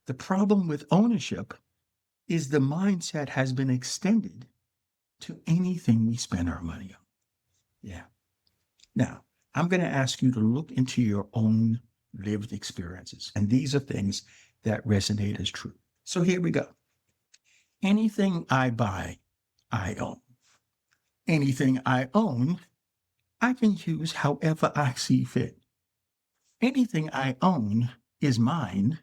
The problem with ownership is the mindset has been extended to anything we spend our money on. Yeah. Now, I'm going to ask you to look into your own lived experiences. And these are things that resonate as true. So here we go. Anything I buy, I own. Anything I own, I can use however I see fit. Anything I own is mine,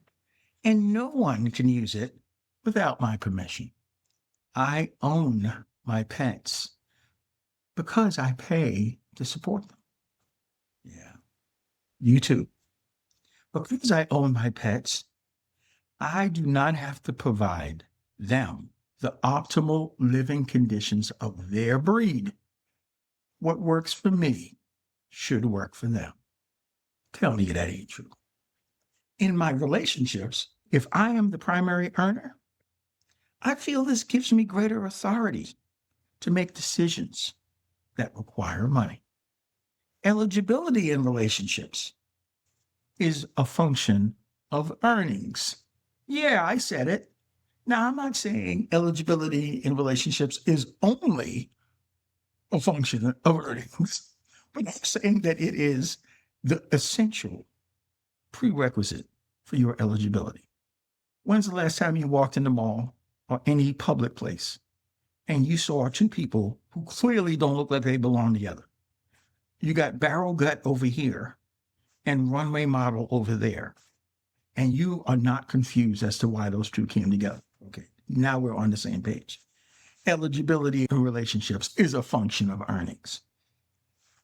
and no one can use it without my permission. I own my pets because I pay to support them. Yeah. You too. Because I own my pets, I do not have to provide them the optimal living conditions of their breed. What works for me should work for them. Tell me that ain't true. In my relationships, if I am the primary earner, I feel this gives me greater authority to make decisions that require money. Eligibility in relationships is a function of earnings. Yeah, I said it. Now, I'm not saying eligibility in relationships is only a function of earnings, but I'm saying that it is the essential prerequisite for your eligibility. When's the last time you walked in the mall or any public place and you saw two people who clearly don't look like they belong together? You got barrel gut over here and runway model over there, and you are not confused as to why those two came together. Okay, now we're on the same page. Eligibility in relationships is a function of earnings.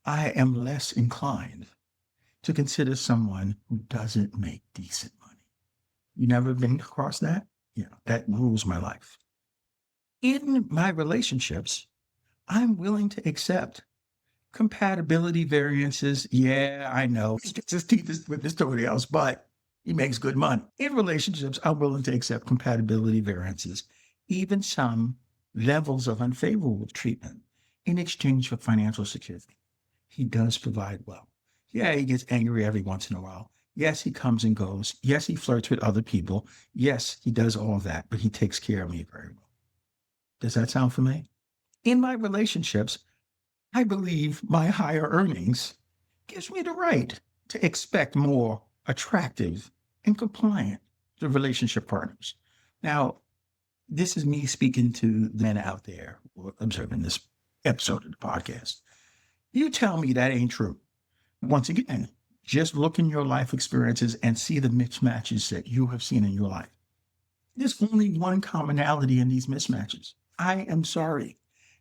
I am less inclined to consider someone who doesn't make decent money. You never been across that? Yeah, that rules my life. In my relationships, I'm willing to accept compatibility variances. Yeah, I know. Just teeth with this somebody else, but he makes good money. In relationships, I'm willing to accept compatibility variances, even some levels of unfavorable treatment in exchange for financial security. He does provide well. Yeah, he gets angry every once in a while. Yes, he comes and goes. Yes, he flirts with other people. Yes, he does all of that, but he takes care of me very well. Does that sound familiar? In my relationships, I believe my higher earnings gives me the right to expect more attractive and compliant to relationship partners. Now, this is me speaking to the men out there who are observing this episode of the podcast. You tell me that ain't true. Once again, just look in your life experiences and see the mismatches that you have seen in your life. There's only one commonality in these mismatches. I am sorry.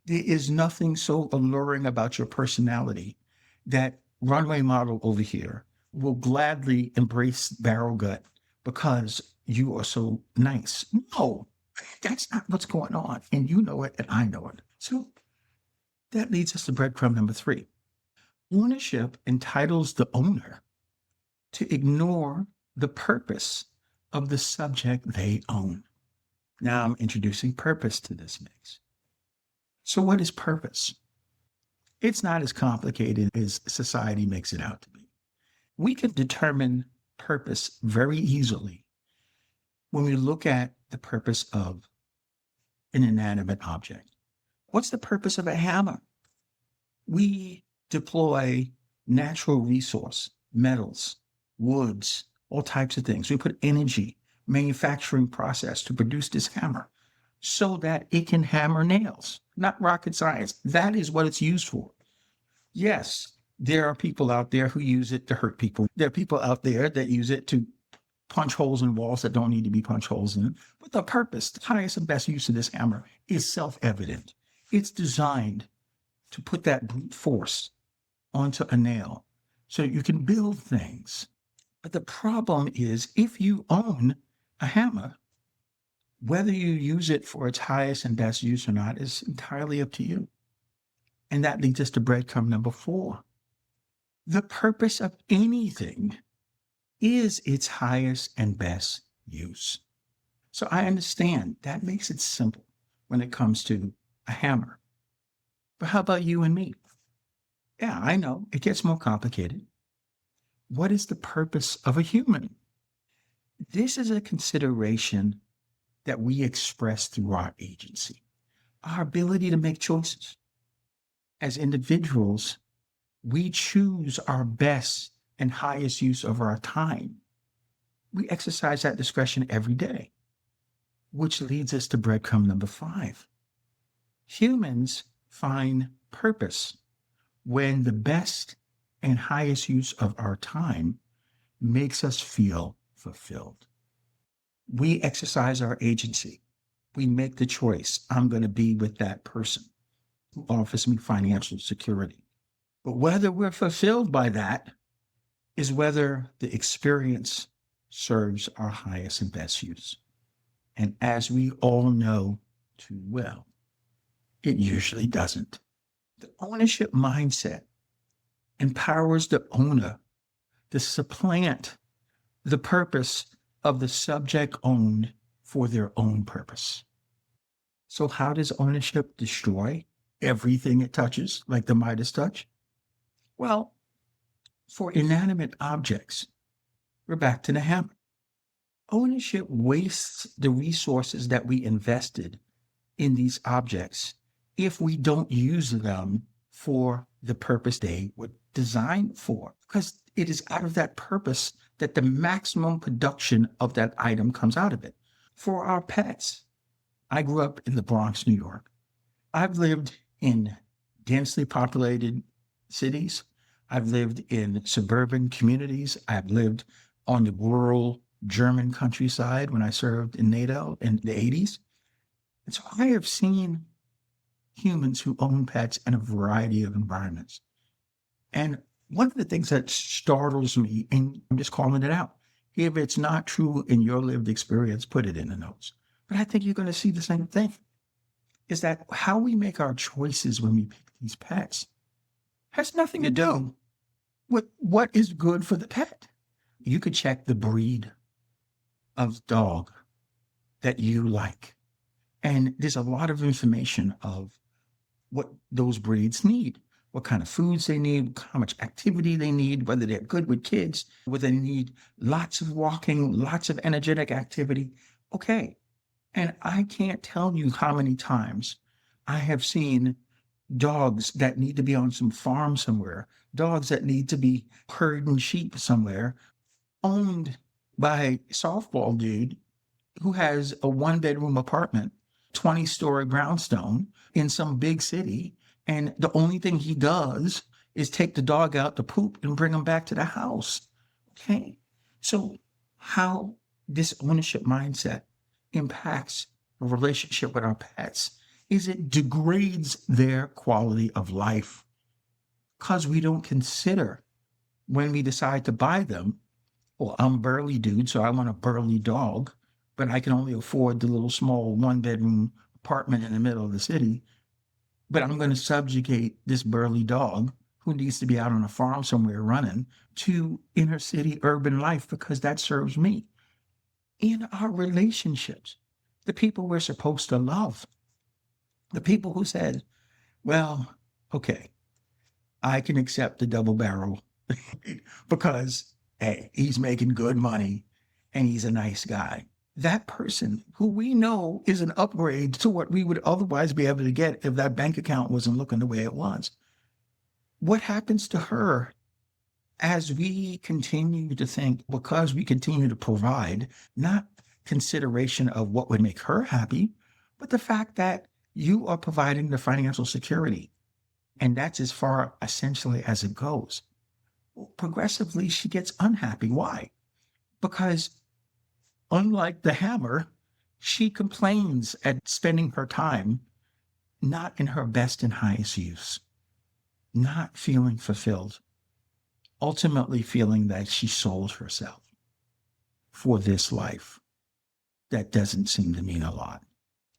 There is nothing so alluring about your personality that runway model over here will gladly embrace barrel gut because you are so nice. No, that's not what's going on. And you know it, and I know it. So that leads us to breadcrumb number 3. Ownership entitles the owner to ignore the purpose of the subject they own. Now I'm introducing purpose to this mix. So what is purpose? It's not as complicated as society makes it out to be. We can determine purpose very easily when we look at the purpose of an inanimate object. What's the purpose of a hammer? We deploy natural resource, metals, woods, all types of things. We put energy, manufacturing process to produce this hammer so that it can hammer nails. Not rocket science. That is what it's used for. Yes, there are people out there who use it to hurt people. There are people out there that use it to punch holes in walls that don't need to be punch holes in. But the purpose, the highest and best use of this hammer is self-evident. It's designed to put that brute force onto a nail so you can build things. But the problem is if you own a hammer, whether you use it for its highest and best use or not is entirely up to you. And that leads us to breadcrumb number 4. The purpose of anything is its highest and best use. So I understand that makes it simple when it comes to a hammer. But how about you and me? Yeah, I know it gets more complicated. What is the purpose of a human? This is a consideration that we express through our agency, our ability to make choices. As individuals, we choose our best and highest use of our time. We exercise that discretion every day, which leads us to breadcrumb number 5. Humans find purpose when the best and highest use of our time makes us feel fulfilled. We exercise our agency. We make the choice. I'm going to be with that person who offers me financial security. But whether we're fulfilled by that is whether the experience serves our highest and best use. And as we all know too well, it usually doesn't. The ownership mindset empowers the owner to supplant the purpose of the subject owned for their own purpose. So how does ownership destroy everything it touches, like the Midas touch? Well, for inanimate objects, we're back to the hammer. Ownership wastes the resources that we invested in these objects if we don't use them for the purpose they were designed for, because it is out of that purpose that the maximum production of that item comes out of it. For our pets, I grew up in the Bronx, New York. I've lived in densely populated cities. I've lived in suburban communities. I've lived on the rural German countryside when I served in NATO in the 80s. And so I have seen humans who own pets in a variety of environments. And one of the things that startles me, and I'm just calling it out, if it's not true in your lived experience, put it in the notes. But I think you're going to see the same thing, is that how we make our choices when we pick these pets has nothing to do with what is good for the pet. You could check the breed of dog that you like. And there's a lot of information of what those breeds need, what kind of foods they need, how much activity they need, whether they're good with kids, whether they need lots of walking, lots of energetic activity. Okay. And I can't tell you how many times I have seen dogs that need to be on some farm somewhere, dogs that need to be herding sheep somewhere, owned by a softball dude who has a 1-bedroom apartment, 20-story brownstone in some big city. And the only thing he does is take the dog out to poop and bring him back to the house. Okay. So how this ownership mindset impacts a relationship with our pets is it degrades their quality of life, because we don't consider when we decide to buy them, well, I'm a burly dude, so I want a burly dog, but I can only afford the little small 1-bedroom apartment in the middle of the city. But I'm going to subjugate this burly dog who needs to be out on a farm somewhere running to inner city urban life because that serves me. In our relationships, the people we're supposed to love, the people who said, well, okay, I can accept the double barrel because, hey, he's making good money and he's a nice guy. That person who we know is an upgrade to what we would otherwise be able to get if that bank account wasn't looking the way it was. What happens to her as we continue to think, because we continue to provide, not consideration of what would make her happy, but the fact that you are providing the financial security. And that's as far essentially as it goes. Progressively, she gets unhappy. Why? Because unlike the hammer, she complains at spending her time not in her best and highest use, not feeling fulfilled, ultimately feeling that she sold herself for this life that doesn't seem to mean a lot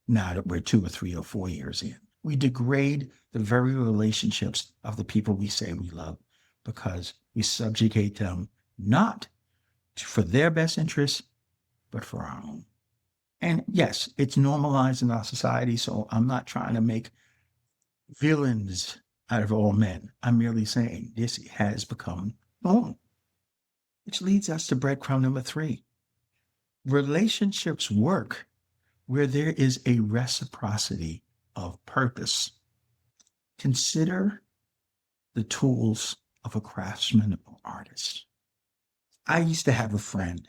now that we're 2 or 3 or 4 years in. We degrade the very relationships of the people we say we love because we subjugate them not for their best interests, but for our own. And yes, it's normalized in our society, so I'm not trying to make villains out of all men. I'm merely saying this has become normal, which leads us to breadcrumb number 3. Relationships work where there is a reciprocity of purpose. Consider the tools of a craftsman or artist. I used to have a friend,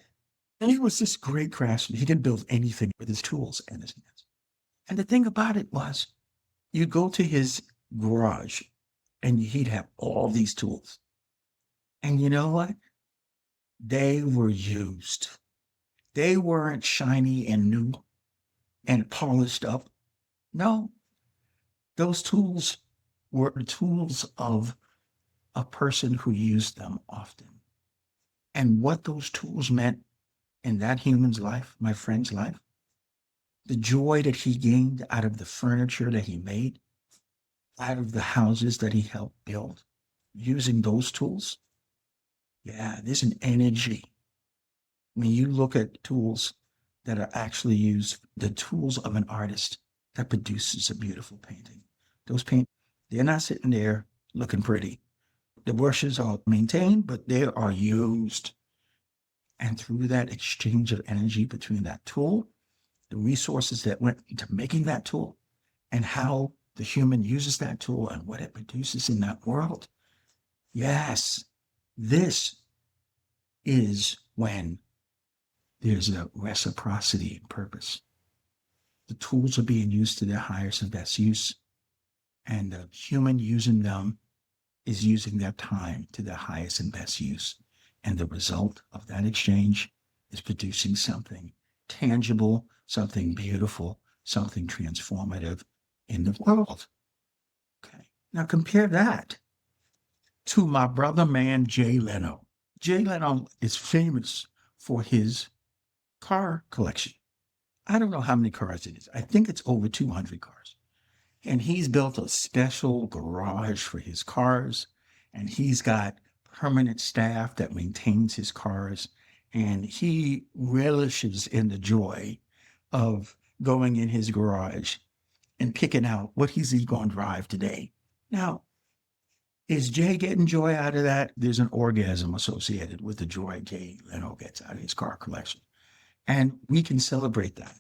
and he was this great craftsman. He didn't build anything with his tools and his hands. And the thing about it was, you'd go to his garage and he'd have all these tools. And you know what? They were used. They weren't shiny and new and polished up. No, those tools were tools of a person who used them often. And what those tools meant in that human's life, my friend's life, the joy that he gained out of the furniture that he made, out of the houses that he helped build, using those tools. Yeah, there's an energy. When you look at tools that are actually used, the tools of an artist that produces a beautiful painting. Those paint, they're not sitting there looking pretty. The brushes are maintained, but they are used. And through that exchange of energy between that tool, the resources that went into making that tool, and how the human uses that tool and what it produces in that world. Yes, this is when there's a reciprocity and purpose. The tools are being used to their highest and best use, and the human using them is using their time to their highest and best use. And the result of that exchange is producing something tangible, something beautiful, something transformative in the world. Okay. Now compare that to my brother man, Jay Leno. Jay Leno is famous for his car collection. I don't know how many cars it is. I think it's over 200 cars. And he's built a special garage for his cars. And he's got permanent staff that maintains his cars. And he relishes in the joy of going in his garage and picking out what he's going to drive today. Now, is Jay getting joy out of that? There's an orgasm associated with the joy Jay Leno gets out of his car collection. And we can celebrate that.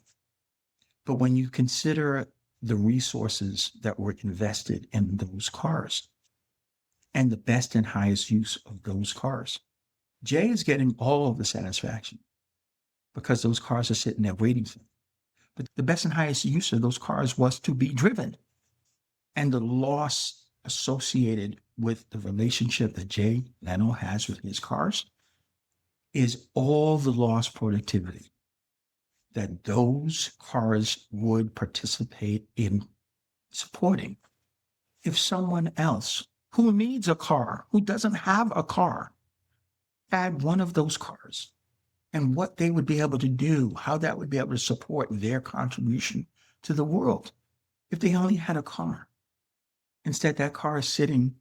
But when you consider the resources that were invested in those cars and the best and highest use of those cars, Jay is getting all of the satisfaction because those cars are sitting there waiting for him. But the best and highest use of those cars was to be driven. And the loss associated with the relationship that Jay Leno has with his cars is all the lost productivity that those cars would participate in supporting. If someone else who needs a car, who doesn't have a car, had one of those cars, and what they would be able to do, how that would be able to support their contribution to the world if they only had a car. Instead, that car is sitting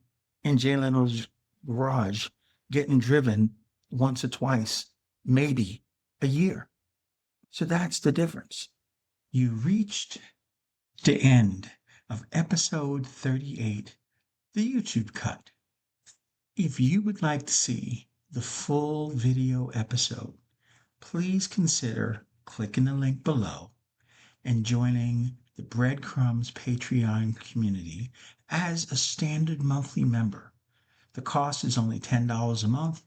in Jay Leno's garage, getting driven once or twice, maybe a year. So that's the difference. You reached the end of episode 38, the YouTube cut. If you would like to see the full video episode, please consider clicking the link below and joining the Breadcrumbs Patreon community as a standard monthly member. The cost is only $10 a month,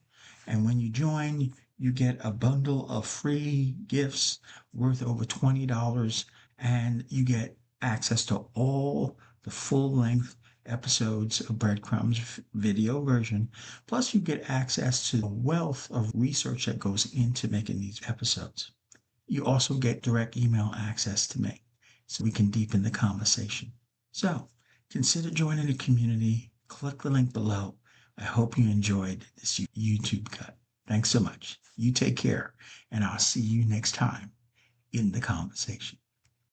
and when you join, you get a bundle of free gifts worth over $20, and you get access to all the full-length episodes of Breadcrumbs video version. Plus, you get access to a wealth of research that goes into making these episodes. You also get direct email access to me, so we can deepen the conversation. So consider joining the community. Click the link below. I hope you enjoyed this YouTube cut. Thanks so much. You take care, and I'll see you next time in the conversation.